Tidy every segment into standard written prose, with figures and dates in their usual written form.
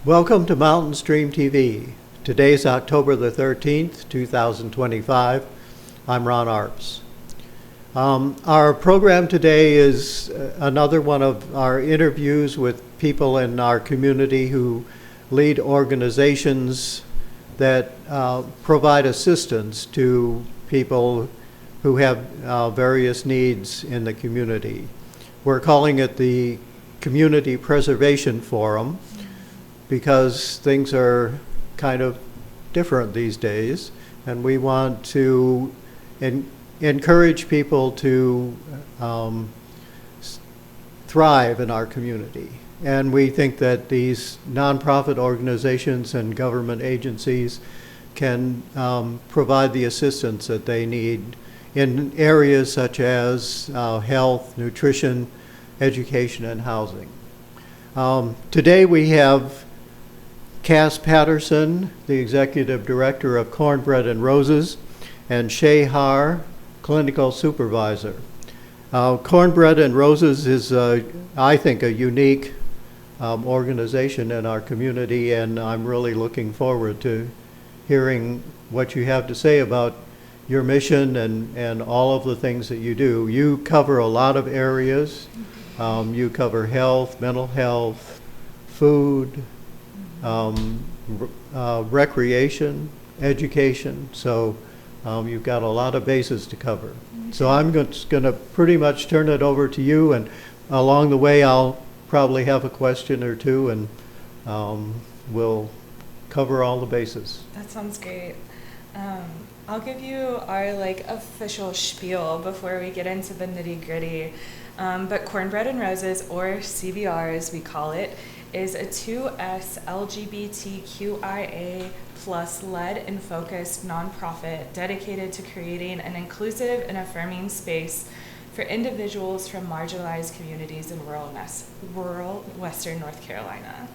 Welcome to Mountain Stream TV. Today's October the 13th, 2025. I'm Ron Arps. Our program today is another one of our interviews with people in our community who lead organizations that provide assistance to people who have various needs in the community. We're calling it the Community Preservation Forum because things are kind of different these days, and we want to encourage people to thrive in our community. And we think that these nonprofit organizations and government agencies can provide the assistance that they need in areas such as health, nutrition, education, and housing. Today we have Kass Patterson, the Executive Director of Cornbread and Roses, and Shay Harr, Clinical Supervisor. Cornbread and Roses is, I think, a unique organization in our community, and I'm really looking forward to hearing what you have to say about your mission and all of the things that you do. You cover a lot of areas. You cover health, mental health, food, recreation, education, so you've got a lot of bases to cover. So I'm just going to pretty much turn it over to you, and along the way I'll probably have a question or two, and we'll cover all the bases. That sounds great. I'll give you our official spiel before we get into the nitty-gritty. But Cornbread and Roses, or CBR as we call it, is a 2S LGBTQIA plus led and focused nonprofit dedicated to creating an inclusive and affirming space for individuals from marginalized communities in rural Western North Carolina.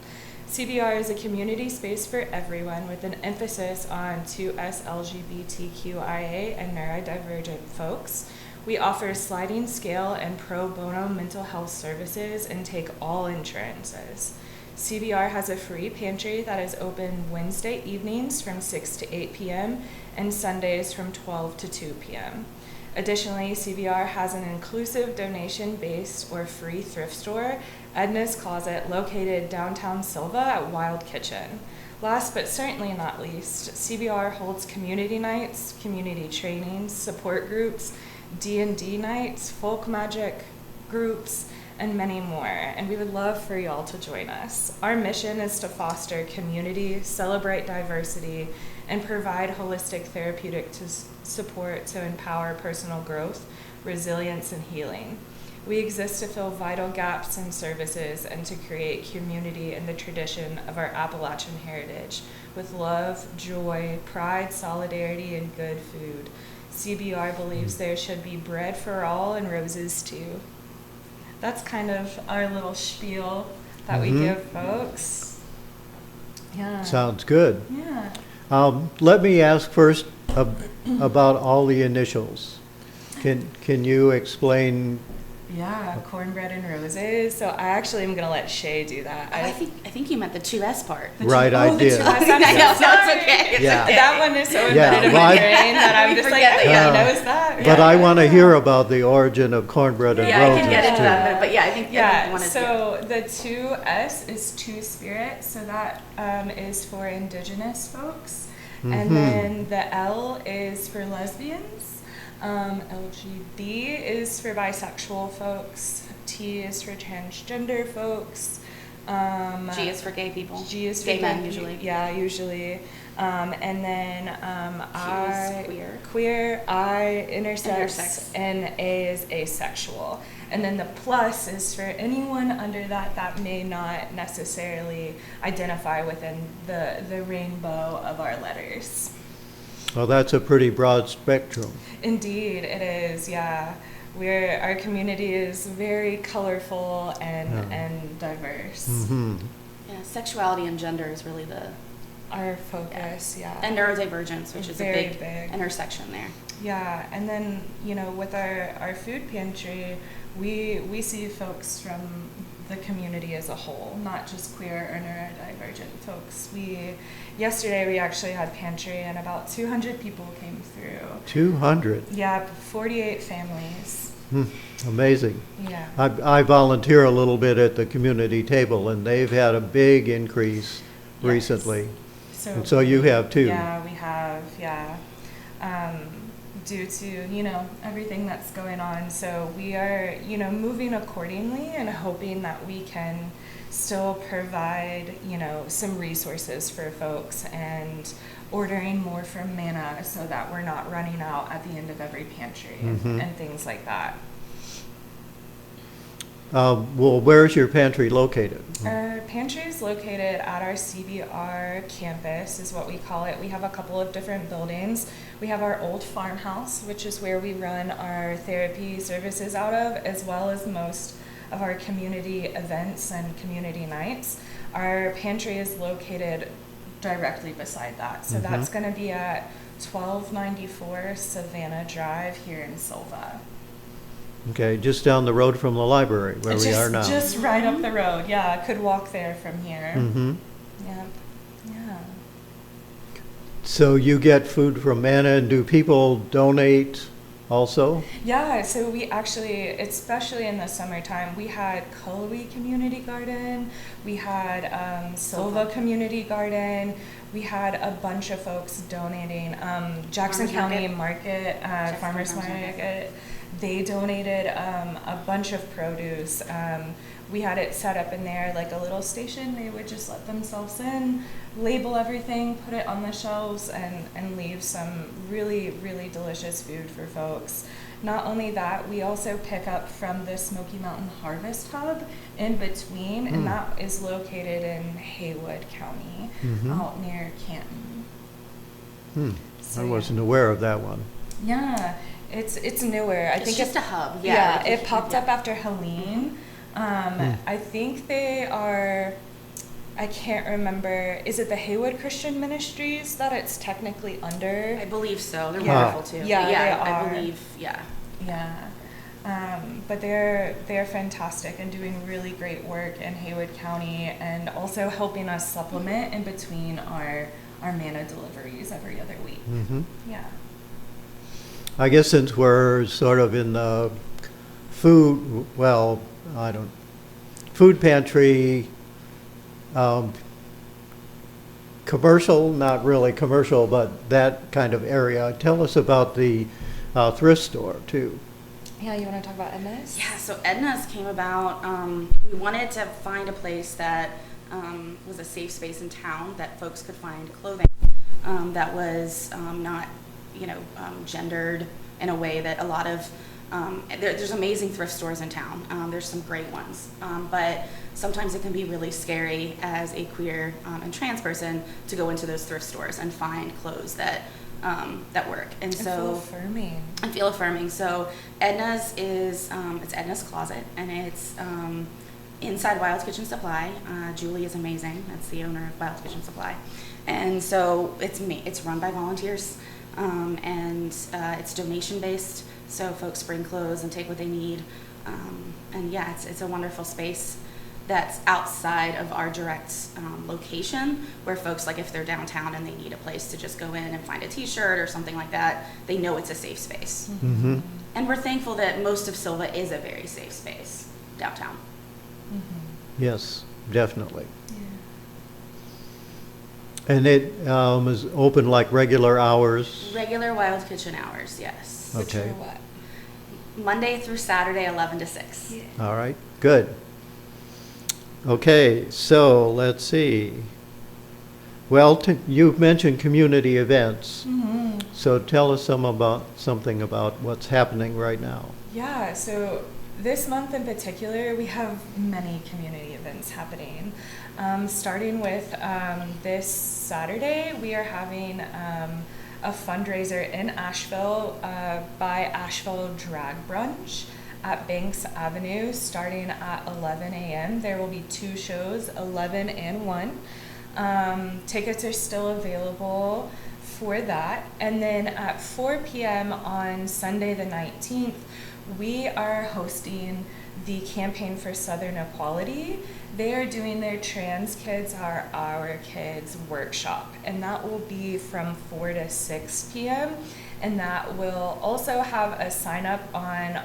CBR is a community space for everyone with an emphasis on 2S LGBTQIA and neurodivergent folks. We offer sliding scale and pro bono mental health services and take all insurances. CBR has a free pantry that is open Wednesday evenings from 6 to 8 p.m. and Sundays from 12 to 2 p.m. Additionally, CBR has an inclusive donation-based or free thrift store, Edna's Closet, located downtown Sylva at Wild Kitchen. Last but certainly not least, CBR holds community nights, community trainings, support groups, D&D nights, folk magic groups, and many more, and we would love for y'all to join us. Our mission is to foster community, celebrate diversity, and provide holistic therapeutic support to empower personal growth, resilience, and healing. We exist to fill vital gaps in services and to create community in the tradition of our Appalachian heritage with love, joy, pride, solidarity, and good food. CBR believes there should be bread for all and roses too. That's kind of our little spiel that we give folks. Yeah. Sounds good. Yeah. Let me ask first about all the initials. Can you explain? Yeah, Cornbread and Roses. So I actually am going to let Shay do that. I think you meant the 2S part. Right, I did. I know, it's okay. Yeah. That one is so embedded in my brain that I'm just like, he knows that. But I want to hear about the origin of Cornbread and Yeah, Roses. I can get into that, but yeah, I think Yeah, one is so the 2S is Two Spirit, so that is for Indigenous folks. And then the L is for lesbians. LGB is for bisexual folks. T is for transgender folks. G is for gay people. G is for gay men usually. Yeah, usually. And then I is queer, I intersex, and A is asexual. And then the plus is for anyone under that may not necessarily identify within the rainbow of our letters. Well, that's a pretty broad spectrum. Indeed, it is, yeah. Our community is very colorful and diverse. Mm-hmm. Yeah, sexuality and gender is really our focus, yeah. And neurodivergence, which is a Very big, big. intersection there. Yeah, and then, with our food pantry, we see folks from the community as a whole, not just queer or neurodivergent folks. Yesterday we actually had pantry and about 200 people came through. 200? Yeah, 48 families. Amazing. Yeah. I volunteer a little bit at the community table, and they've had a big increase recently. And so you have too. Yeah, we have, yeah. Due to, everything that's going on. So we are, moving accordingly and hoping that we can still provide, some resources for folks and ordering more from Manna so that we're not running out at the end of every pantry and things like that. Well, where's your pantry located? Our pantry is located at our CBR campus, is what we call it. We have a couple of different buildings. We have our old farmhouse, which is where we run our therapy services out of, as well as most of our community events and community nights. Our pantry is located directly beside that. So that's going to be at 1294 Savannah Drive here in Sylva. Okay, just down the road from the library where we are now. Just right up the road. Yeah, I could walk there from here. Yeah. Yeah. So you get food from Manna, and do people donate also? Yeah, so we actually, especially in the summertime, we had Cullowhee Community Garden, we had Sylva Community Garden, we had a bunch of folks donating. Jackson County Market, Farmers Market, they donated a bunch of produce. We had it set up in there like a little station. They would just let themselves in, label everything, put it on the shelves, and leave some really, really delicious food for folks. Not only that, we also pick up from the Smoky Mountain Harvest Hub in between, and that is located in Haywood County, out near Canton. I wasn't aware of that one. Yeah, it's newer. It's just a hub. Yeah, it popped up after Helene. I think they are, I can't remember, is it the Haywood Christian Ministries that it's technically under? I believe so. They're Yeah. wonderful too. Yeah, But they I are. believe, yeah. Yeah. But they're fantastic and doing really great work in Haywood County, and also helping us supplement in between our Manna deliveries every other week. Yeah. I guess since we're sort of in the food, food pantry, commercial, not really commercial, but that kind of area. Tell us about the thrift store too. Yeah, you want to talk about Edna's? Yeah, so Edna's came about, we wanted to find a place that was a safe space in town that folks could find clothing that was not, gendered in a way that a lot of, there's amazing thrift stores in town. There's some great ones, but sometimes it can be really scary as a queer and trans person to go into those thrift stores and find clothes that work. And so feel affirming. So Edna's is it's Edna's Closet, and it's inside Wild's Kitchen Supply. Julie is amazing. That's the owner of Wild's Kitchen Supply, and so it's run by volunteers, and it's donation based. So folks bring clothes and take what they need, and yeah, it's a wonderful space that's outside of our direct location, where folks, like if they're downtown and they need a place to just go in and find a t-shirt or something like that, they know it's a safe space. And we're thankful that most of Sylva is a very safe space downtown. Yes, definitely. And it is open like regular hours? Regular Wild Kitchen hours, yes. Okay. Which are what? Monday through Saturday, 11 to 6. Yeah. All right, good. Okay, so let's see. Well, you've mentioned community events. So tell us something about what's happening right now. Yeah, so this month in particular, we have many community events happening. Starting with this Saturday, we are having a fundraiser in Asheville by Asheville Drag Brunch at Banks Avenue, starting at 11 a.m. There will be 2 shows, 11 and 1. Tickets are still available for that. And then at 4 p.m. on Sunday the 19th, we are hosting the Campaign for Southern Equality. They are doing their Trans Kids Are Our Kids workshop, and that will be from 4 to 6 p.m. And that will also have a sign up on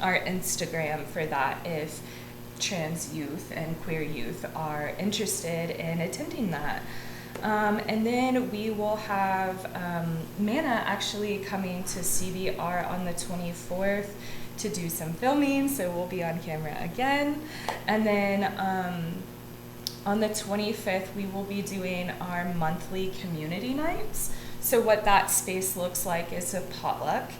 our Instagram for that if trans youth and queer youth are interested in attending that. And then we will have Manna actually coming to CBR on the 24th to do some filming, so we'll be on camera again. And then on the 25th, we will be doing our monthly community nights. So what that space looks like is a potluck.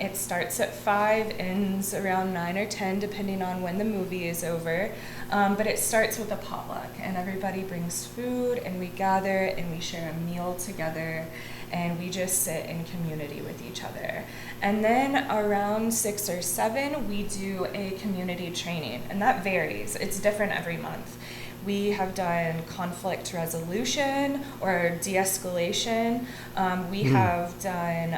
It starts at 5, ends around 9 or 10, depending on when the movie is over. But it starts with a potluck, and everybody brings food, and we gather, and we share a meal together, and we just sit in community with each other. And then around 6 or 7, we do a community training, and that varies. It's different every month. We have done conflict resolution or de-escalation. We have done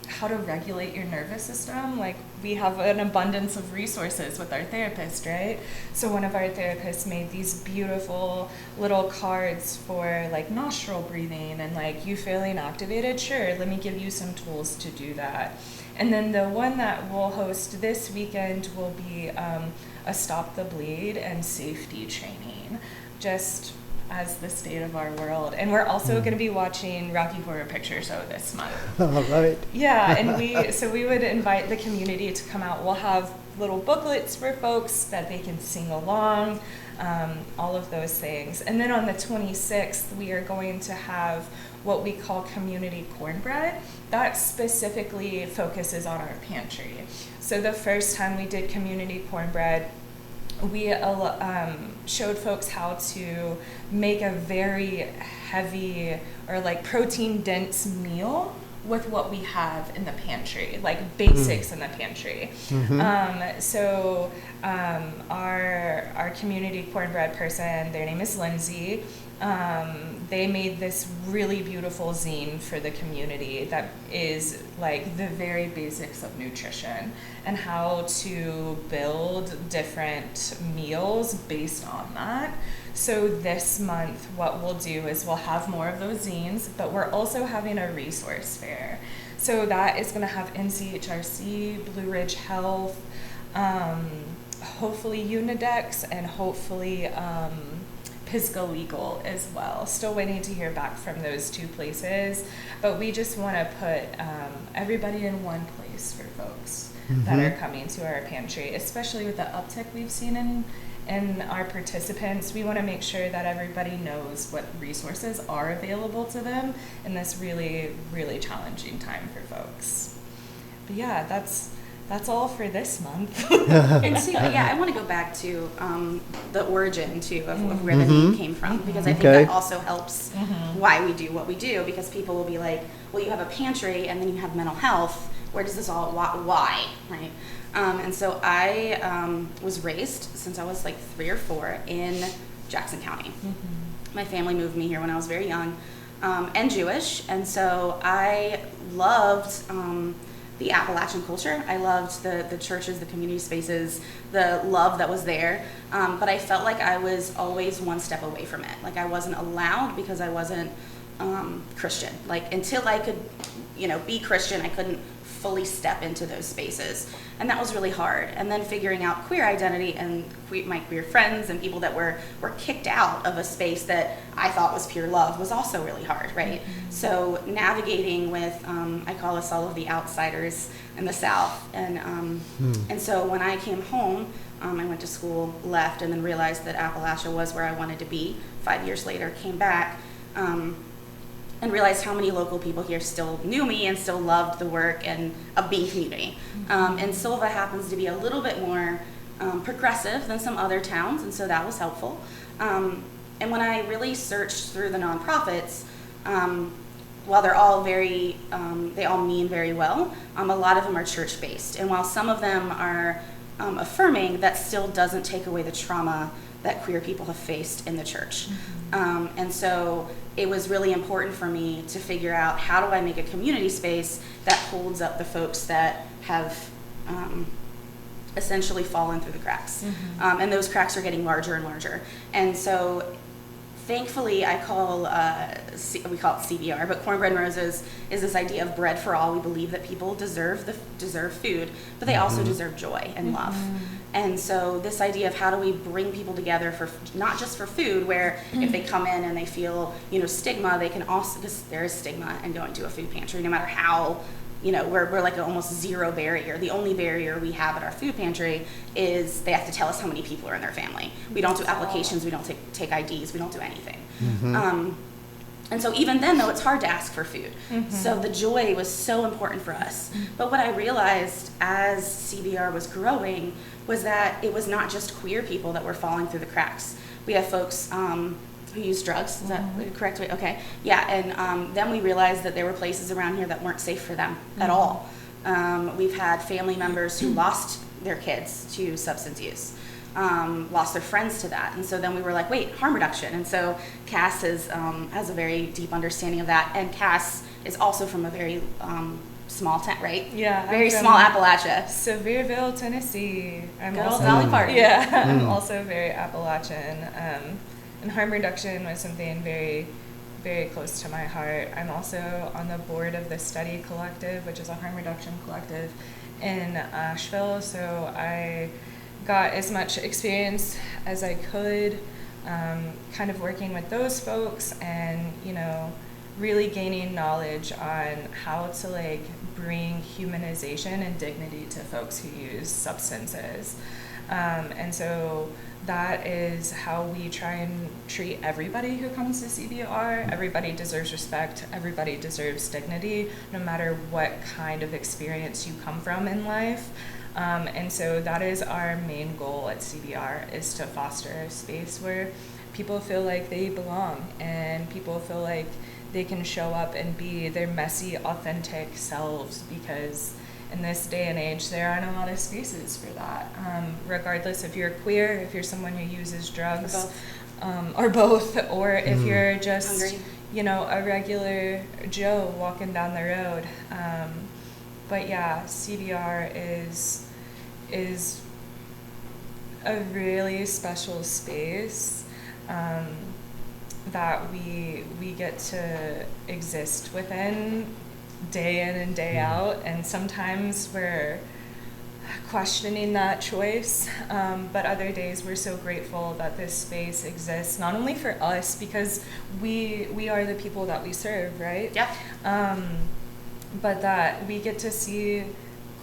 how to regulate your nervous system. Like, we have an abundance of resources with our therapist, right? So one of our therapists made these beautiful little cards for like nostril breathing and like, you feeling activated? Sure, let me give you some tools to do that. And then the one that we'll host this weekend will be a Stop the Bleed and safety training, just as the state of our world. And we're also going to be watching Rocky Horror Picture Show this month. All right. Yeah, and we would invite the community to come out. We'll have little booklets for folks that they can sing along, all of those things. And then on the 26th, we are going to have what we call community cornbread. That specifically focuses on our pantry. So the first time we did community cornbread, we showed folks how to make a very heavy or like protein dense meal with what we have in the pantry, like basics in the pantry. So our community cornbread person, their name is Lindsay. They made this really beautiful zine for the community that is like the very basics of nutrition and how to build different meals based on that. So this month, what we'll do is we'll have more of those zines, but we're also having a resource fair. So that is going to have NCHRC, Blue Ridge Health, hopefully Unidex, and hopefully Pisgah Legal as well. Still waiting to hear back from those two places, but we just want to put everybody in one place for folks that are coming to our pantry, especially with the uptick we've seen in our participants. We want to make sure that everybody knows what resources are available to them in this really, really challenging time for folks. But yeah, that's all for this month. And so, yeah, I want to go back to the origin, too, of where the name came from, because I think that also helps why we do what we do, because people will be like, well, you have a pantry, and then you have mental health. Where does this all, why, right? And so I was raised since I was like 3 or 4 in Jackson County. My family moved me here when I was very young, and Jewish, and so I loved the Appalachian culture. I loved the churches, the community spaces, the love that was there. But I felt like I was always one step away from it. Like I wasn't allowed because I wasn't Christian. Like until I could, be Christian, I couldn't fully step into those spaces. And that was really hard. And then figuring out queer identity and my queer friends and people that were kicked out of a space that I thought was pure love was also really hard, right? So navigating with, I call us all of the outsiders in the South. And so when I came home, I went to school, left, and then realized that Appalachia was where I wanted to be. 5 years later, came back, and realized how many local people here still knew me and still loved the work and of being community. And Sylva happens to be a little bit more progressive than some other towns, and so that was helpful. And when I really searched through the nonprofits, while they're all very, they all mean very well, a lot of them are church-based. And while some of them are affirming, that still doesn't take away the trauma that queer people have faced in the church. And so it was really important for me to figure out, how do I make a community space that holds up the folks that have essentially fallen through the cracks. And those cracks are getting larger and larger. And so thankfully, we call it CBR, but Cornbread and Roses is this idea of bread for all. We believe that people deserve food, but they also deserve joy and love. And so this idea of how do we bring people together for not just for food, where if they come in and they feel, stigma, they can also, because there is stigma in going to a food pantry, no matter how, we're like almost zero barrier. The only barrier we have at our food pantry is they have to tell us how many people are in their family. We don't do applications, we don't take IDs, we don't do anything. And so even then, though, it's hard to ask for food. So the joy was so important for us. But what I realized as CBR was growing was that it was not just queer people that were falling through the cracks. We have folks who use drugs. Is that the correct way? Okay. Yeah, and then we realized that there were places around here that weren't safe for them at all. We've had family members who lost their kids to substance use. Lost their friends to that. And so then we were like, wait, harm reduction. And so Kass has a very deep understanding of that. And Kass is also from a very small town, right? Yeah. Very small Appalachia. Sevierville, Tennessee. Good old Valley Park. Yeah, I'm also very Appalachian. And harm reduction was something very, very close to my heart. I'm also on the board of the Study Collective, which is a harm reduction collective in Asheville. So I got as much experience as I could, kind of working with those folks and, really gaining knowledge on how to bring humanization and dignity to folks who use substances. And so that is how we try and treat everybody who comes to CBR. Everybody deserves respect. Everybody deserves dignity, no matter what kind of experience you come from in life. And so that is our main goal at CBR, is to foster a space where people feel like they belong and people feel like they can show up and be their messy, authentic selves, because in this day and age, there aren't a lot of spaces for that. Regardless if you're queer, if you're someone who uses drugs, or both, or if you're just, Hungry. A regular Joe walking down the road. But yeah, CBR is a really special space that we get to exist within day in and day out, and sometimes we're questioning that choice, but other days we're so grateful that this space exists, not only for us, because we are the people that we serve, right? Yeah. But that we get to see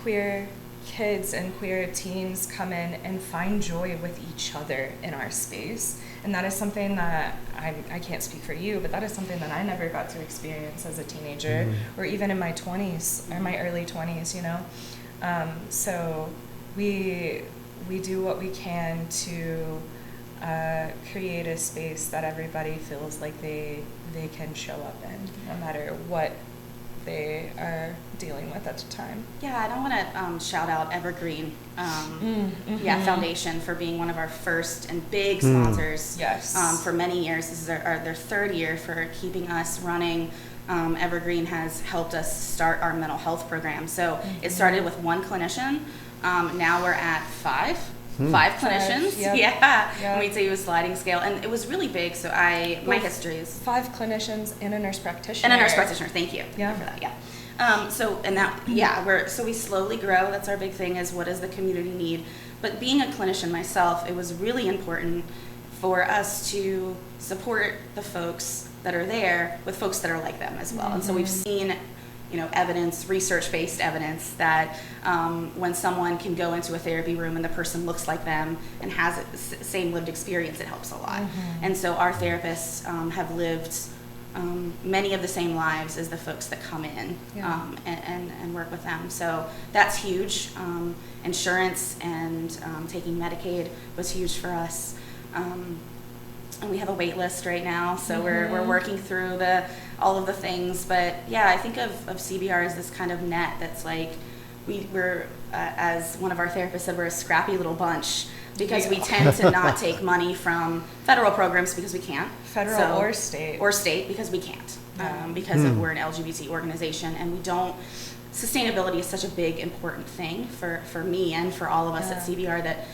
queer kids and queer teens come in and find joy with each other in our space. And that is something that I can't speak for you, but that is something that I never got to experience as a teenager, or even in my 20s or my early 20s, So we do what we can to create a space that everybody feels like they can show up in, no matter what they are dealing with at the time. Yeah, and I want to shout out Evergreen Foundation for being one of our first and big sponsors. Yes. For many years. This is their third year for keeping us running. Evergreen has helped us start our mental health program. So it started with one clinician. Now we're at five clinicians. Yep. Yeah. Yep. And we do a sliding scale. And it was really big. So my history is 5 clinicians and a nurse practitioner. And a nurse practitioner. Thank you. Yeah. For that. Yeah. So we slowly grow. That's our big thing, is what does the community need? But being a clinician myself, it was really important for us to support the folks that are there with folks that are like them as well. And so we've seen, evidence, research-based evidence that when someone can go into a therapy room and the person looks like them and has the same lived experience, it helps a lot. And so our therapists have lived many of the same lives as the folks that come in and work with them. So that's huge. Insurance and taking Medicaid was huge for us. And we have a wait list right now, so we're working through all of the things. But yeah, I think of CBR as this kind of net that's like we're as one of our therapists said, we're a scrappy little bunch because we tend to not take money from federal programs because we can't. Federal or state. Or state because we can't. Because we're an LGBT organization and we don't. Sustainability is such a big, important thing for me and for all of us at CBR that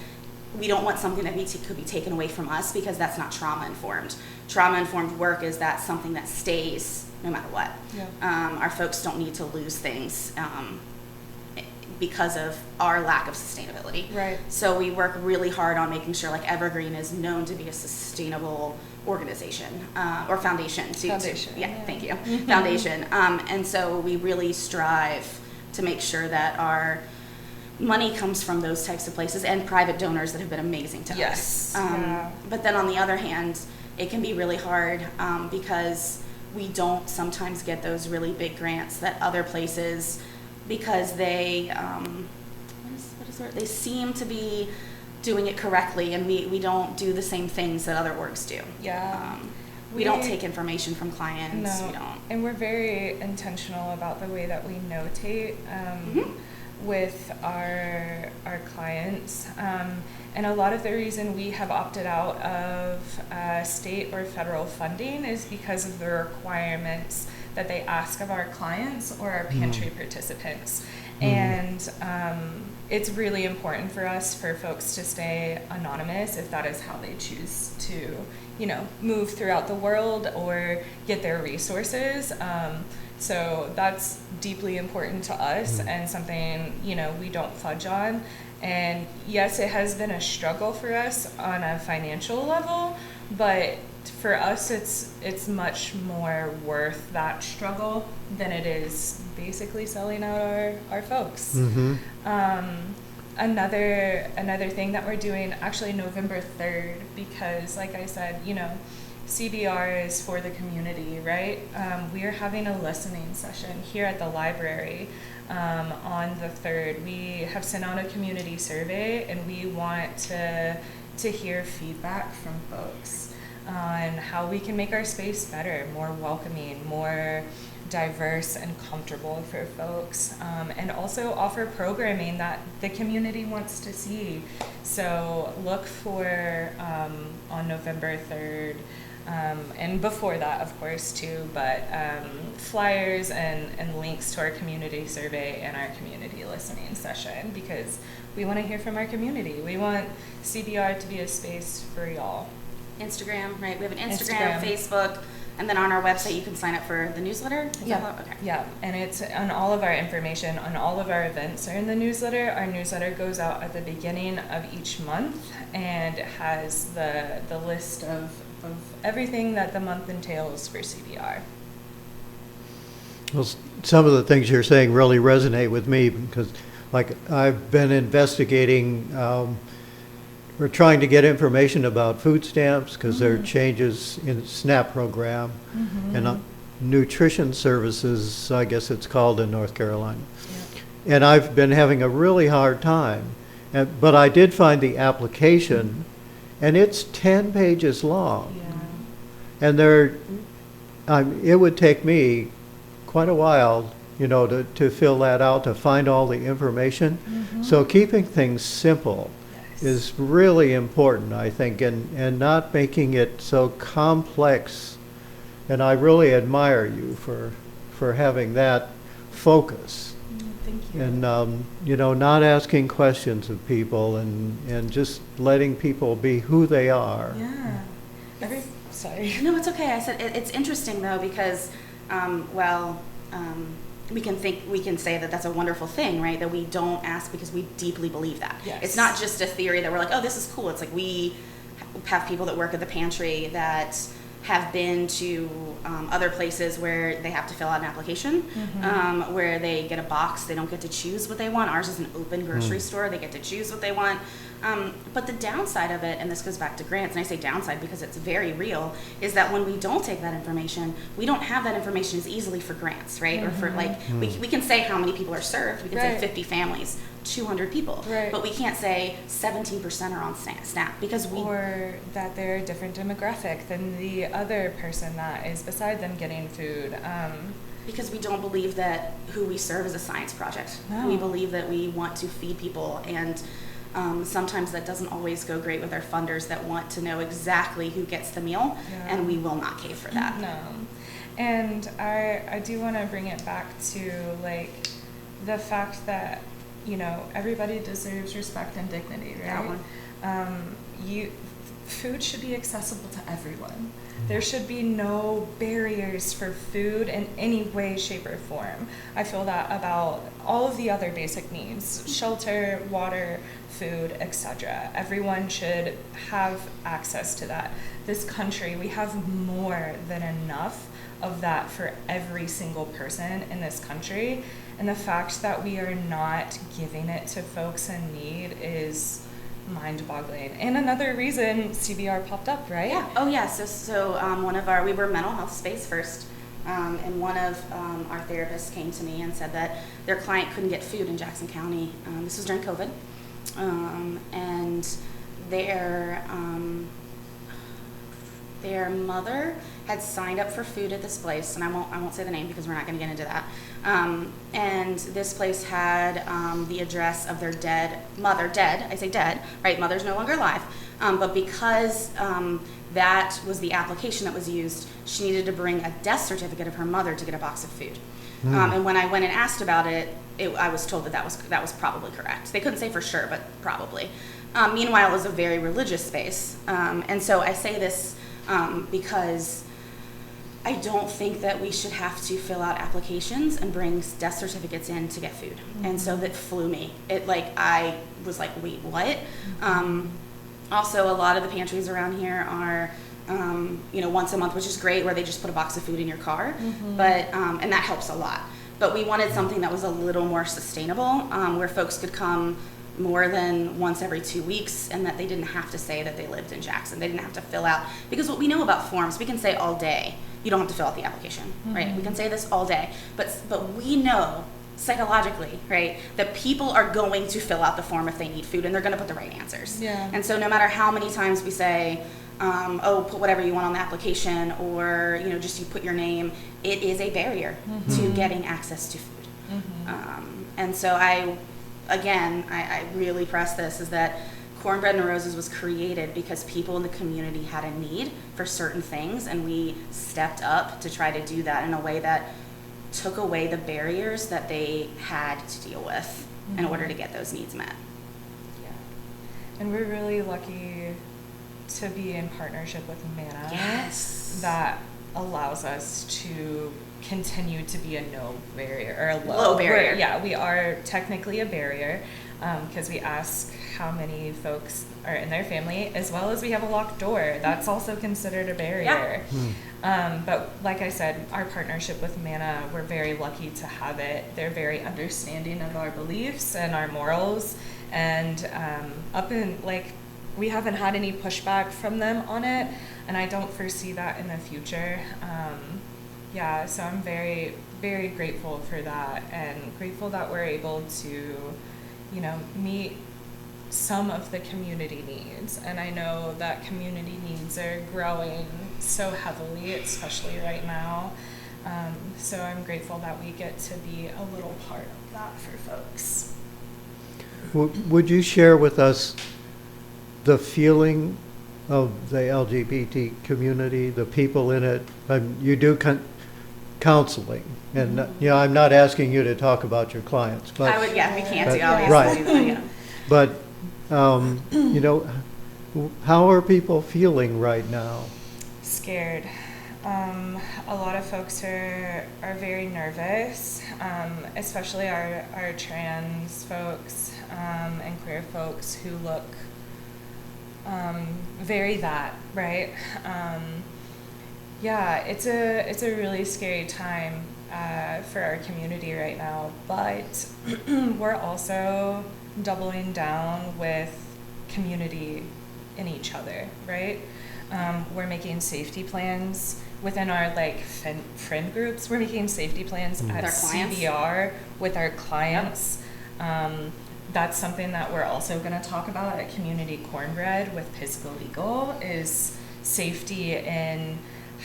we don't want something that could be taken away from us because that's not trauma-informed. Trauma-informed work is that something that stays no matter what. Yeah. Our folks don't need to lose things because of our lack of sustainability. Right. So we work really hard on making sure like Evergreen is known to be a sustainable organization or foundation. Foundation. Thank you. Foundation. And so we really strive to make sure that our money comes from those types of places and private donors that have been amazing to us. But then on the other hand, it can be really hard because we don't sometimes get those really big grants that other places, because they they seem to be doing it correctly, and we don't do the same things that other orgs do. We don't take information from clients. No, we don't. And we're very intentional about the way that we notate with our clients. And a lot of the reason we have opted out of state or federal funding is because of the requirements that they ask of our clients or our pantry participants. And it's really important for us for folks to stay anonymous if that is how they choose to, move throughout the world or get their resources. So that's deeply important to us and something, we don't fudge on. And yes, it has been a struggle for us on a financial level, but for us, it's much more worth that struggle than it is basically selling out our folks. Another thing that we're doing, actually November 3rd, because like I said, CBR is for the community, right? We are having a listening session here at the library on the 3rd. We have sent out a community survey, and we want to hear feedback from folks on how we can make our space better, more welcoming, more diverse and comfortable for folks, and also offer programming that the community wants to see. So look for on November 3rd, and before that, of course, too, but flyers and links to our community survey and our community listening session, because we want to hear from our community. We want CBR to be a space for y'all. Instagram, right? We have an Instagram, Facebook, and then on our website you can sign up for the newsletter. Yeah, and it's on all of our information, on all of our events are in the newsletter. Our newsletter goes out at the beginning of each month, and it has the list of everything that the month entails for CBR. Well, some of the things you're saying really resonate with me, because I've been investigating, we're trying to get information about food stamps because there are changes in the SNAP program and nutrition services, I guess it's called in North Carolina. And I've been having a really hard time. But I did find the application, and it's 10 pages long. And it would take me quite a while, to fill that out, to find all the information. So keeping things simple is really important, I think, and not making it so complex. And I really admire you for having that focus. Thank you. And, not asking questions of people and just letting people be who they are. Sorry. No, it's okay. I said it's interesting though, because, we can say that that's a wonderful thing, right? That we don't ask because we deeply believe that. Yes. It's not just a theory that we're like, oh, this is cool. It's like we have people that work at the pantry that have been to other places where they have to fill out an application, where they get a box. They don't get to choose what they want. Ours is an open grocery store. They get to choose what they want. But the downside of it, and this goes back to grants, and I say downside because it's very real, is that when we don't take that information, we don't have that information as easily for grants, right? Or for we can say how many people are served. We can say 50 families, 200 people. Right. But we can't say 17% are on SNAP because or that they're a different demographic than the other person that is beside them getting food. Because we don't believe that who we serve is a science project. No. We believe that we want to feed people, and sometimes that doesn't always go great with our funders that want to know exactly who gets the meal, Yeah. and we will not cave for that. No. And I do want to bring it back to like the fact that, you know, everybody deserves respect and dignity, right? That one. Food should be accessible to everyone. There should be no barriers for food in any way, shape, or form. I feel that about all of the other basic needs: shelter, water, food, etc. Everyone should have access to that. This country, we have more than enough of that for every single person in this country. And the fact that we are not giving it to folks in need is mind-boggling. And another reason CBR popped up, right? Yeah. Oh, yeah. So we were mental health space first, and one of our therapists came to me and said that their client couldn't get food in Jackson County. This was during COVID, and their mother had signed up for food at this place, and I won't say the name because we're not going to get into that. And this place had the address of their dead mother. Dead, I say dead, right? Mother's no longer alive. But because that was the application that was used, she needed to bring a death certificate of her mother to get a box of food. And when I went and asked about it, I was told that was probably correct. They couldn't say for sure, but probably. Meanwhile, it was a very religious space, and so I say this because I don't think that we should have to fill out applications and bring death certificates in to get food. And so that flew me. I was like, wait, what? Also, a lot of the pantries around here are, once a month, which is great, where they just put a box of food in your car. But and that helps a lot. But we wanted something that was a little more sustainable, where folks could come more than once every 2 weeks, and that they didn't have to say that they lived in Jackson. They didn't have to fill out, because what we know about forms, we can say all day, you don't have to fill out the application, right? We can say this all day, but we know psychologically, right, that people are going to fill out the form if they need food, and they're going to put the right answers. Yeah. And so no matter how many times we say, put whatever you want on the application, or just you put your name, it is a barrier to getting access to food. And so I really press this, is that Cornbread and Roses was created because people in the community had a need for certain things, and we stepped up to try to do that in a way that took away the barriers that they had to deal with in order to get those needs met. Yeah. And we're really lucky to be in partnership with Manna. Yes. That allows us to continue to be a no barrier, or a Low barrier. We are technically a barrier, because we ask how many folks are in their family, as well as we have a locked door. That's also considered a barrier. But like I said, our partnership with Manna, we're very lucky to have it. They're very understanding of our beliefs and our morals, and we haven't had any pushback from them on it, and I don't foresee that in the future. So I'm very, very grateful for that, and grateful that we're able to, meet some of the community needs. And I know that community needs are growing so heavily, especially right now. So I'm grateful that we get to be a little part of that for folks. Would you share with us the feeling of the LGBT community, the people in it? You do counseling, and I'm not asking you to talk about your clients, but We can't do right. But how are people feeling right now? Scared. A lot of folks are very nervous, especially our trans folks and queer folks who look very that, right? It's a really scary time for our community right now, but we're also doubling down with community in each other, right? We're making safety plans within our friend groups. We're making safety plans at CBR with our clients. That's something that we're also going to talk about at Community Cornbread with Pisgah Legal, is safety in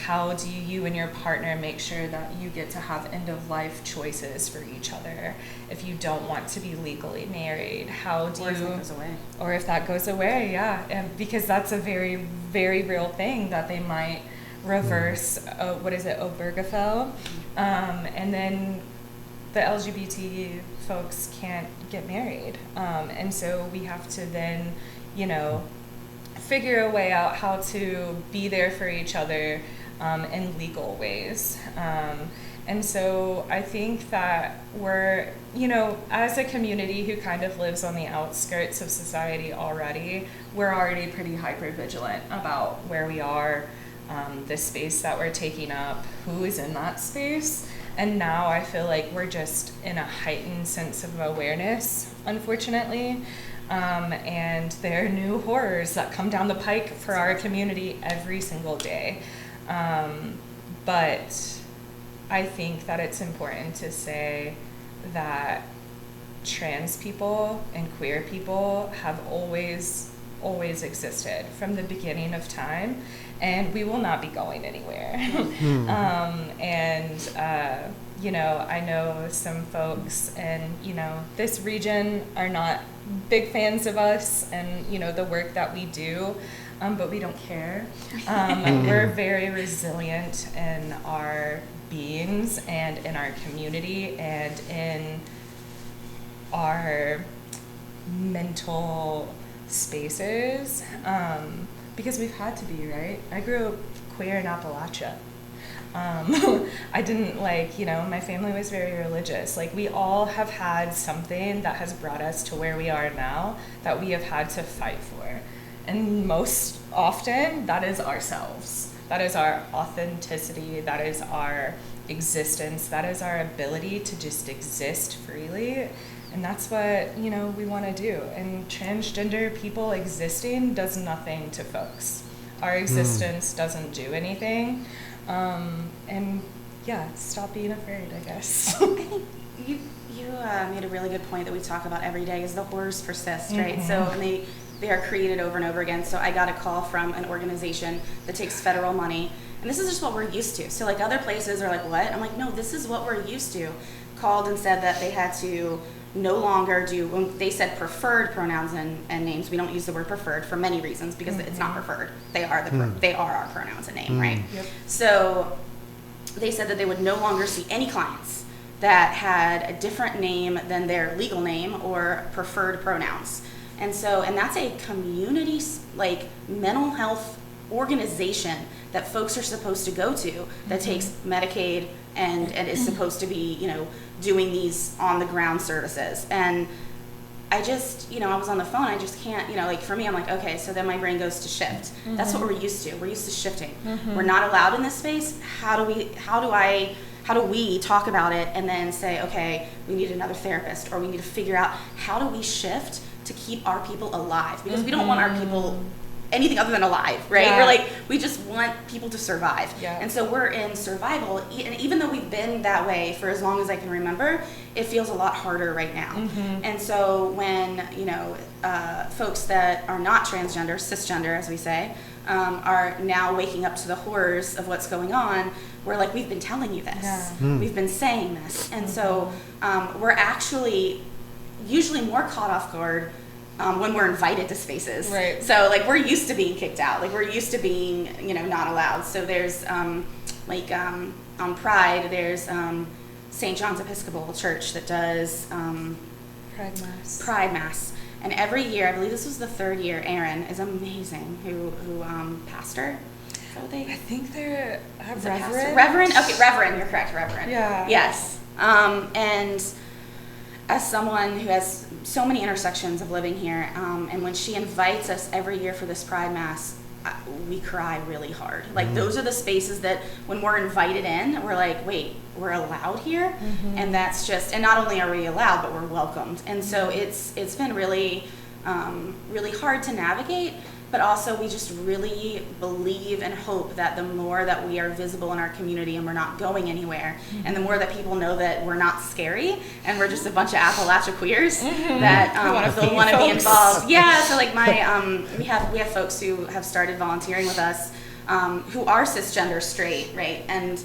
how do you and your partner make sure that you get to have end-of-life choices for each other if you don't want to be legally married? How do Or if that goes away. Or if that goes away, yeah. And because that's a very, very real thing that they might reverse, Obergefell. And then the LGBT folks can't get married. And so we have to then, figure a way out how to be there for each other in legal ways. And so I think that we're, as a community who kind of lives on the outskirts of society already, we're already pretty hyper-vigilant about where we are, the space that we're taking up, who is in that space. And now I feel like we're just in a heightened sense of awareness, unfortunately. And there are new horrors that come down the pike for our community every single day. But I think that it's important to say that trans people and queer people have always existed from the beginning of time, and we will not be going anywhere. I know some folks in, this region are not big fans of us and, the work that we do, but we don't care. We're very resilient in our beings and in our community and in our mental spaces, because we've had to be, right? I grew up queer in Appalachia. I didn't my family was very religious. We all have had something that has brought us to where we are now that we have had to fight for. And most often, that is ourselves. That is our authenticity. That is our existence. That is our ability to just exist freely. And that's what, we want to do. And transgender people existing does nothing to folks. Our existence doesn't do anything. Stop being afraid, I guess. I think you made a really good point that we talk about every day is the horrors persist, right? So, and they are created over and over again. So I got a call from an organization that takes federal money, and this is just what we're used to. So other places are like, what? I'm like, no, this is what we're used to. Called and said that they had to no longer do, when they said preferred pronouns and names, we don't use the word preferred for many reasons because it's not preferred. They are they are our pronouns and name, right? Yep. So they said that they would no longer see any clients that had a different name than their legal name or preferred pronouns. And that's a community, mental health organization that folks are supposed to go to that takes Medicaid and is supposed to be, doing these on the ground services. And I just, I was on the phone, I just can't, for me, I'm like, okay, so then my brain goes to shift. That's what we're used to. We're used to shifting. We're not allowed in this space. How do we talk about it and then say, okay, we need another therapist, or we need to figure out how do we shift to keep our people alive? Because we don't want our people anything other than alive, right? Yeah. We just want people to survive. Yeah. And so we're in survival, and even though we've been that way for as long as I can remember, it feels a lot harder right now. And so when, folks that are not transgender, cisgender, as we say, are now waking up to the horrors of what's going on, we're like, we've been telling you this. Yeah. We've been saying this. And so we're actually usually more caught off guard when we're invited to spaces. Right. So we're used to being kicked out. We're used to being, not allowed. So there's on Pride, there's St. John's Episcopal Church that does Pride Mass. And every year, I believe this was the third year, Aaron is amazing, who pastor. Is that what they? I think they're Reverend. Reverend. Okay, Reverend. You're correct, Reverend. Yeah. Yes. And as someone who has so many intersections of living here, and when she invites us every year for this Pride Mass, we cry really hard. Those are the spaces that when we're invited in, we're like, wait, we're allowed here? And that's just, and not only are we allowed, but we're welcomed. And so it's been really, really hard to navigate, but also we just really believe and hope that the more that we are visible in our community and we're not going anywhere, and the more that people know that we're not scary and we're just a bunch of Appalachia queers that they'll want to be involved. Yeah, so we have folks who have started volunteering with us who are cisgender straight, right? And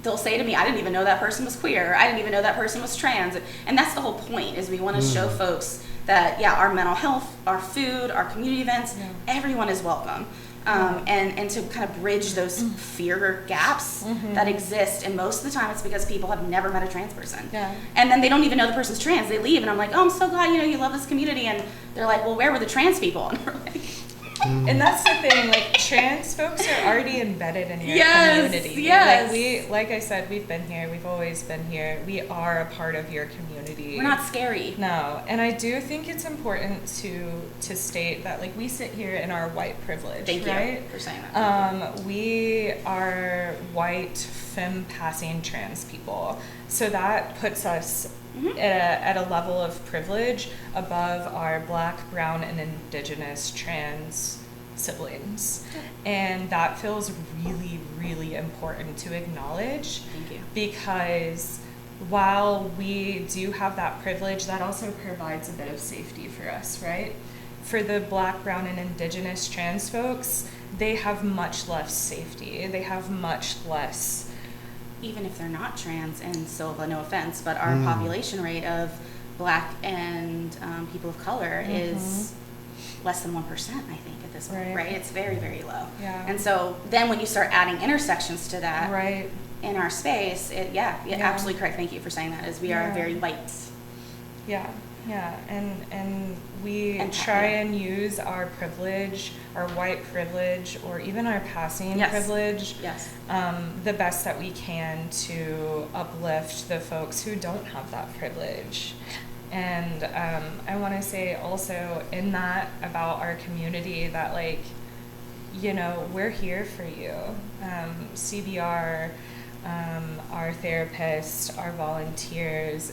they'll say to me, I didn't even know that person was queer. I didn't even know that person was trans. And that's the whole point, is we want to show folks that, yeah, our mental health, our food, our community events, everyone is welcome. And to kind of bridge those fear gaps that exist. And most of the time it's because people have never met a trans person. Yeah. And then they don't even know the person's trans. They leave and I'm like, oh, I'm so glad, you love this community. And they're like, well, where were the trans people? And we're like, and that's the thing, like, trans folks are already embedded in your community. Yes. Like I said, we've been here, we've always been here. We are a part of your community. We're not scary. No, and I do think it's important to state that, like, we sit here in our white privilege. Thank right? you for saying that. We are white, femme-passing trans people. So that puts us at a level of privilege above our Black, brown, and indigenous trans siblings. And that feels really, really important to acknowledge. Thank you. Because while we do have that privilege, that also provides a bit of safety for us, right? For the Black, brown, and indigenous trans folks, they have much less safety. They have much less... Even if they're not trans, and Sylva, no offense, but our population rate of Black and people of color is less than 1%, I think, at this point, right? It's very, very low. Yeah. And so then when you start adding intersections to that in our space, absolutely correct. Thank you for saying that, is we are very white. Yeah. Yeah, and we try and use our privilege, our white privilege, or even our passing privilege, the best that we can to uplift the folks who don't have that privilege. And I want to say also in that about our community that, like, we're here for you. CBR, our therapists, our volunteers,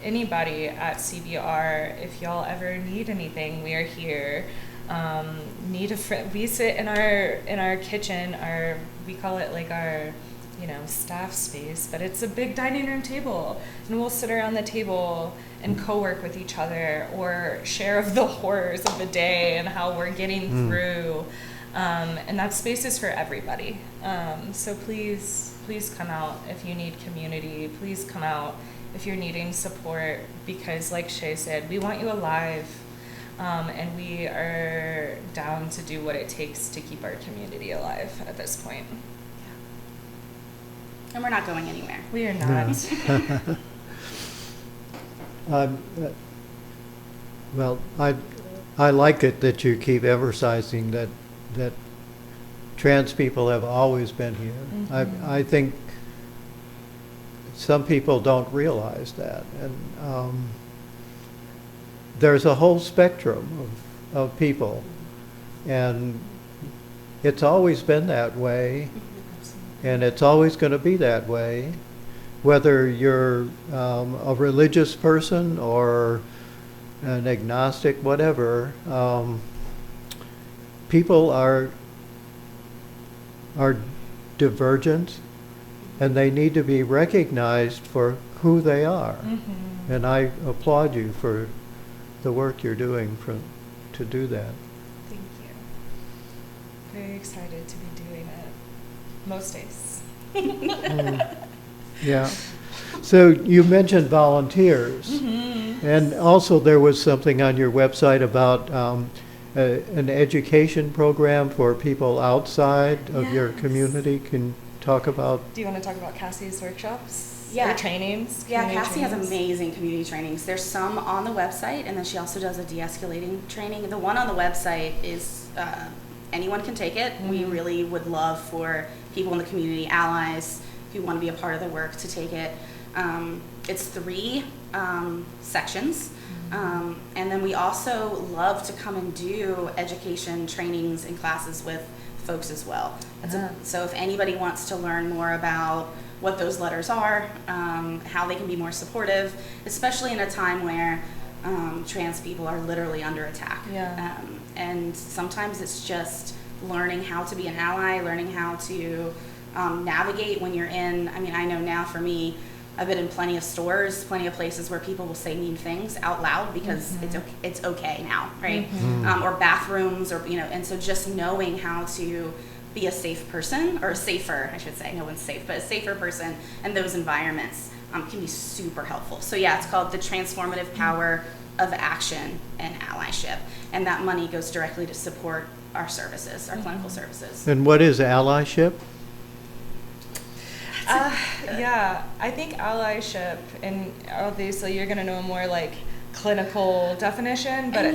anybody at CBR, if y'all ever need anything, we are here. Need a friend? We sit in our kitchen. We call it like our staff space, but it's a big dining room table, and we'll sit around the table and co-work with each other or share of the horrors of the day and how we're getting through. And that space is for everybody. So please come out if you need community. Please come out if you're needing support, because like Shay said, we want you alive, and we are down to do what it takes to keep our community alive at this point. Yeah. And we're not going anywhere. We are not. Well, I like it that you keep emphasizing that trans people have always been here. I think some people don't realize that, and there's a whole spectrum of people, and it's always been that way, and it's always going to be that way, whether you're a religious person or an agnostic, whatever. People are divergent, and they need to be recognized for who they are. And I applaud you for the work you're doing to do that. Thank you. Very excited to be doing it most days. Yeah. So you mentioned volunteers, and also there was something on your website about an education program for people outside of your community. Can talk about... Do you want to talk about Cassie's workshops? Yeah. Or trainings? Yeah, Cassie has amazing community trainings. There's some on the website, and then she also does a de-escalating training. The one on the website is anyone can take it. We really would love for people in the community, allies who want to be a part of the work, to take it. It's 3 sections. And then we also love to come and do education trainings and classes with folks as well. So if anybody wants to learn more about what those letters are, how they can be more supportive, especially in a time where trans people are literally under attack. And sometimes it's just learning how to be an ally, learning how to navigate when you're in, I know now for me, I've been in plenty of stores, plenty of places where people will say mean things out loud because it's okay now, right? Or bathrooms, or and so just knowing how to be a safe person, or safer, I should say. No one's safe, but a safer person in those environments can be super helpful. So yeah, it's called the Transformative Power of Action and Allyship. And that money goes directly to support our services, our clinical services. And what is allyship? Yeah, I think allyship, and obviously you're going to know more like clinical definition, but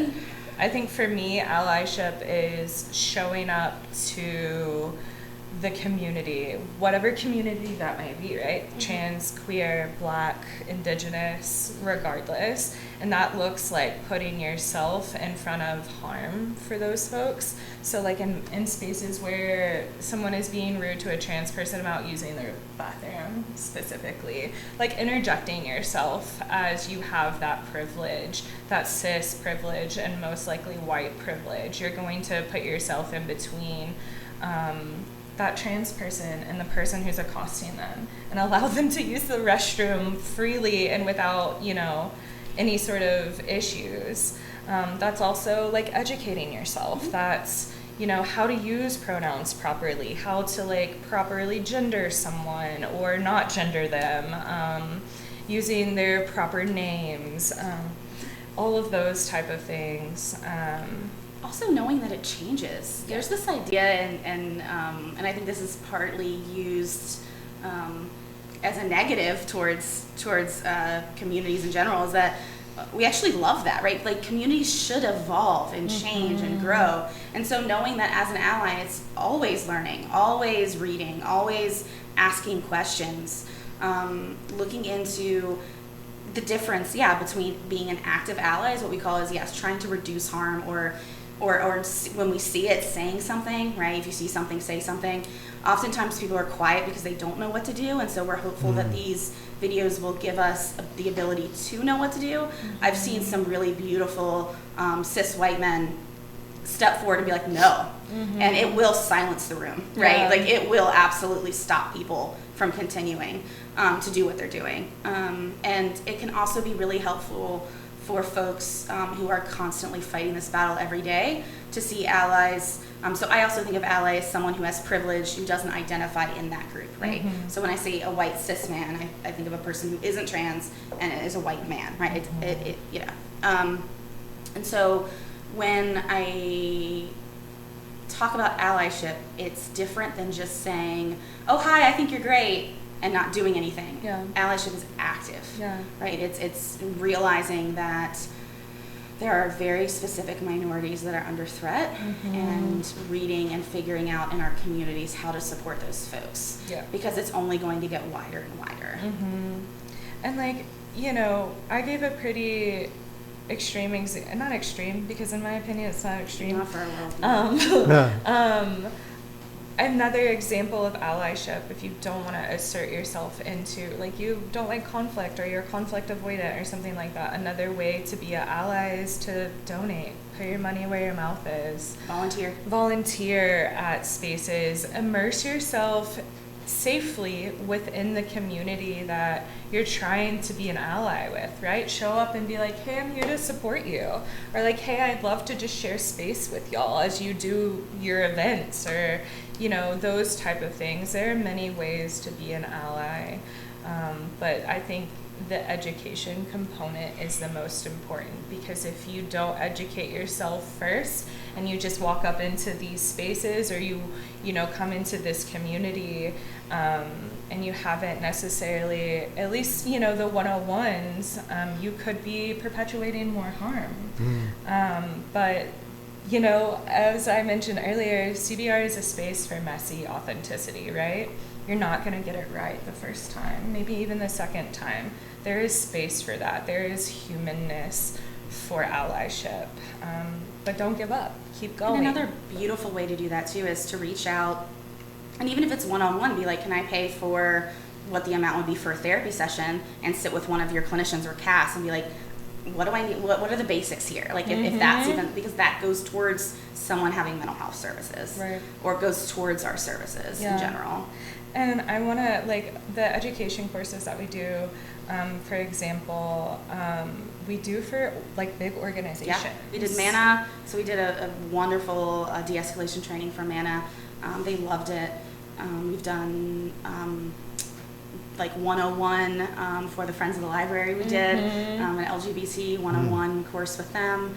I think for me, allyship is showing up to the community, whatever community that may be, right? Mm-hmm. Trans, queer, Black, Indigenous, regardless. And that looks like putting yourself in front of harm for those folks. So like in spaces where someone is being rude to a trans person about using their bathroom specifically, like interjecting yourself as you have that privilege, that cis privilege and most likely white privilege. You're going to put yourself in between that trans person and the person who's accosting them, and allow them to use the restroom freely and without, any sort of issues. That's also like educating yourself. That's, how to use pronouns properly, how to like properly gender someone or not gender them, using their proper names, all of those type of things. Also knowing that it changes. Yeah. There's this idea, and I think this is partly used as a negative towards communities in general, is that we actually love that, right? Like communities should evolve and change and grow. And so knowing that as an ally, it's always learning, always reading, always asking questions, looking into the difference, between being an active ally is what we call is, trying to reduce harm, or when we see it, saying something, right? If you see something, say something. Oftentimes people are quiet because they don't know what to do, and so we're hopeful that these videos will give us the ability to know what to do. I've seen some really beautiful cis white men step forward and be like, no, and it will silence the room, right? Yeah. Like it will absolutely stop people from continuing to do what they're doing. And it can also be really helpful for folks who are constantly fighting this battle every day to see allies. So I also think of ally as someone who has privilege, who doesn't identify in that group, right? So when I say a white cis man, I think of a person who isn't trans and is a white man, right? And so when I talk about allyship, it's different than just saying, oh, hi, I think you're great, and not doing anything. Yeah. Allyship is active, Yeah. right? It's realizing that there are very specific minorities that are under threat, and reading and figuring out in our communities how to support those folks. Yeah. Because it's only going to get wider and wider. And like, I gave a pretty extreme not extreme, because in my opinion it's not extreme. Not for a world. Another example of allyship, if you don't want to assert yourself into, like you don't like conflict or you're conflict avoidant or something like that, another way to be an ally is to donate. Put your money where your mouth is. Volunteer at spaces. Immerse yourself safely within the community that you're trying to be an ally with, right? Show up and be like, hey, I'm here to support you. Or like, hey, I'd love to just share space with y'all as you do your events, or, those type of things. There are many ways to be an ally. But I think the education component is the most important, because if you don't educate yourself first and you just walk up into these spaces, or you come into this community and you haven't necessarily, at least the 101s, you could be perpetuating more harm. But as I mentioned earlier, CBR is a space for messy authenticity, right? You're not going to get it right the first time, maybe even the second time. There is space for that. There is humanness for allyship. But don't give up. Keep going. And another beautiful way to do that too is to reach out, and even if it's one-on-one, be like, can I pay for what the amount would be for a therapy session, and sit with one of your clinicians or Kass and be like, what do I need? What are the basics here? Like if that's even, because that goes towards someone having mental health services, right, or goes towards our services in general. And I want to, like, the education courses that we do, for example, we do for like big organizations. Yeah, we did MANA, so we did a wonderful de-escalation training for MANA They loved it. We've done like 101 for the Friends of the Library we did, an LGBT 101 course with them.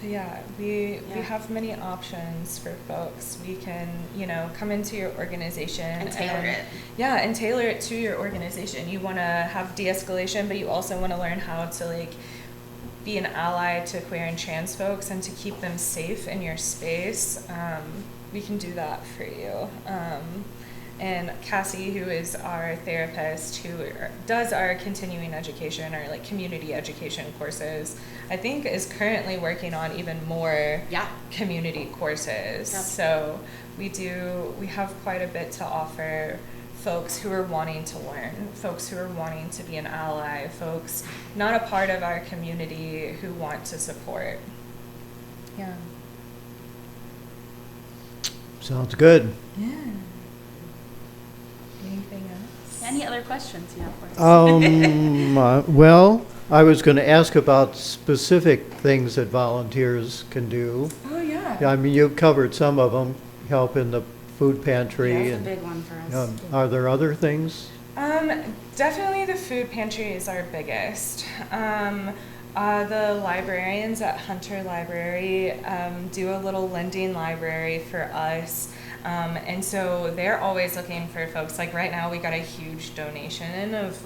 Yeah, we have many options for folks. We can, come into your organization And tailor it. Yeah, and tailor it to your organization. You want to have de-escalation, but you also want to learn how to be an ally to queer and trans folks and to keep them safe in your space. We can do that for you. And Cassie, who is our therapist, who does our continuing education or community education courses, I think is currently working on even more community courses. Yep. So we have quite a bit to offer folks who are wanting to learn, folks who are wanting to be an ally, folks not a part of our community who want to support. Yeah. Sounds good. Yeah. Anything else? Any other questions you have for us? Well, I was going to ask about specific things that volunteers can do. Oh, yeah. I mean, you've covered some of them, help in the food pantry. That's a big one for us. Are there other things? Definitely the food pantry is our biggest. The librarians at Hunter Library do a little lending library for us. And so they're always looking for folks. Like right now we got a huge donation of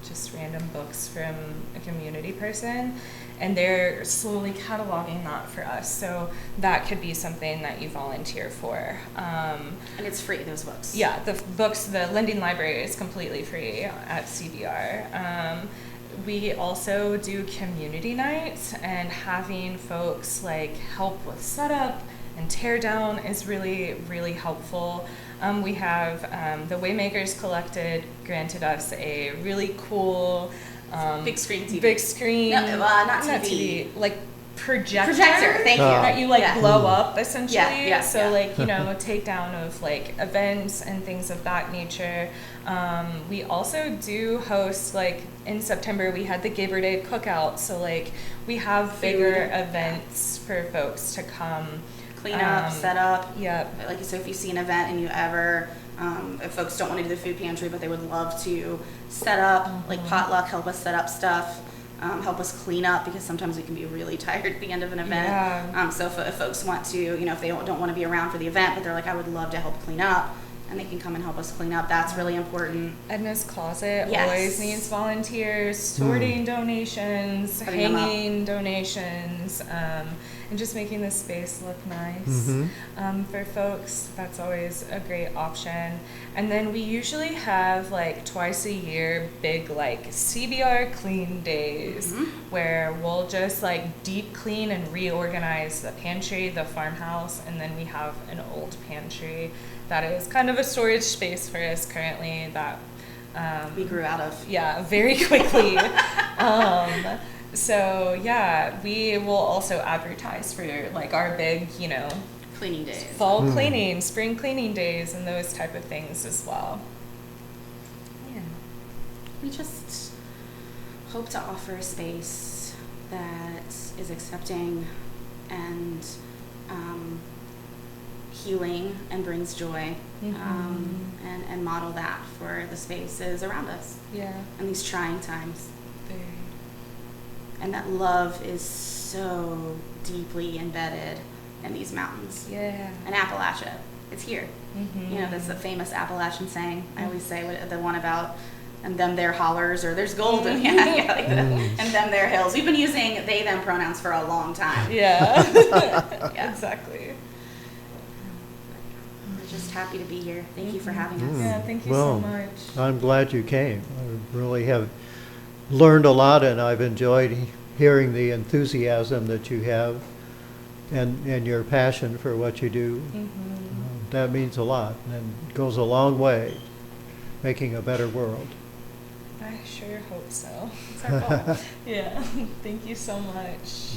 just random books from a community person, and they're slowly cataloging that for us. So that could be something that you volunteer for. And it's free, those books. Yeah, the lending library is completely free at CBR. We also do community nights, and having folks help with setup and tear down is really, really helpful. We have the Waymakers Collected granted us a really cool big screen TV. Big screen. No, not TV. Projector. Thank you. That you blow up essentially. Yeah. So takedown of events and things of that nature. We also do host in September we had the Gabor Day cookout. So we have bigger events for folks to come. Clean up, set up. Yep. So if you see an event and you ever, if folks don't want to do the food pantry, but they would love to set up, potluck, help us set up stuff, help us clean up, because sometimes we can be really tired at the end of an event. Yeah. So if folks want to, if they don't want to be around for the event, but they're I would love to help clean up, and they can come and help us clean up. That's really important. Edna's Closet Yes. always needs volunteers, sorting donations, Putting them up. hanging donations, and just making the space look nice. For folks, that's always a great option. And then we usually have twice a year big CBR clean days where we'll just deep clean and reorganize the pantry, the farmhouse, and then we have an old pantry that is kind of a storage space for us currently that We grew out of. Yeah, very quickly. So yeah, we will also advertise for our big, Cleaning days. fall cleaning, spring cleaning days, and those type of things as well. Yeah. We just hope to offer a space that is accepting and healing and brings joy, and model that for the spaces around us Yeah. in these trying times. Very. And that love is so deeply embedded in these mountains. Yeah. And Appalachia, it's here. That's the famous Appalachian saying. I always say the one about and them their hollers, or there's gold in and them their hills. We've been using they them pronouns for a long time. Yeah. Yeah. Exactly. We're just happy to be here. Thank you for having us. Yeah, thank you Well, so much. I'm glad you came. I really have learned a lot, and I've enjoyed hearing the enthusiasm that you have and your passion for what you do. That means a lot and goes a long way making a better world. I sure hope so. It's our goal. Yeah. Thank you so much.